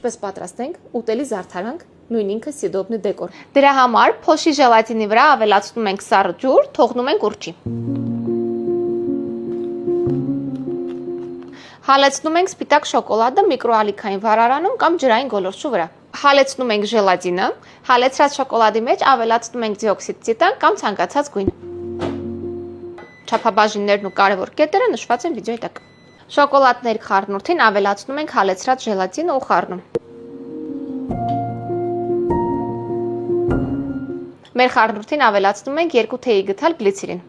Պես պատրաստենք ուտելի զարդարանք, նույն ինքը սիդոբնի դեկոր։ Դրա համար փոշի ժելատինի վրա ավելացնում ենք սառը ջուր, թողնում ենք ուռչի։ Հալեցնում ենք սպիտակ շոկոլադը միկրոալիքային վառարանում կամ ջրային գոլորշու վրա։ Հալեցնում ենք ժելատինը, հալեցրած շոկոլադի մեջ ավելացնում ենք դիօքսիդ տիտան կամ ցանկացած գույն։ Չափաբաժիններն ու կարևոր կետերը նշված են վիդեոյի տակ։ Շոկոլադների խառնուրդին ավելացնում ենք հալեցրած ժելատինը ու խառնում։ Մեր խառնուրդին ավելացնում ենք 2 թեյի գթալ գլիցերին։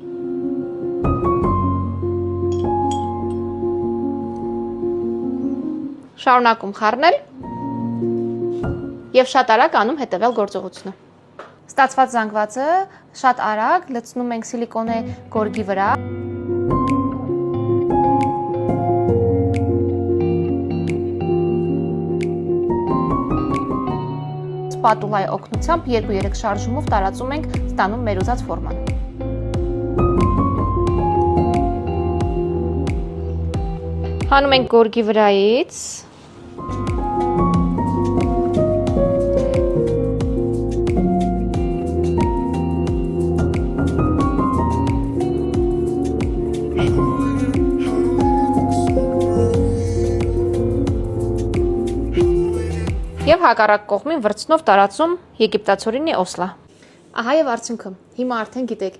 Շարունակում խառնել եւ շատ արագ անում հետեւյալ գործողությունը։ Ստացված զանգվածը շատ արագ լցնում ենք սիլիկոնե գորգի վրա։ Սպատուլայի օգնությամբ 2-3 շարժումով տարածում ենք, ստանում մեր ուզած ֆորման։ Հանում ենք գորգի վրայից։ Եվ հակառակ կողմին վրձնով տարածում եգիպտացորինի օսլա։ Ահա եւ արդյունքը։ Հիմա արդեն գիտեք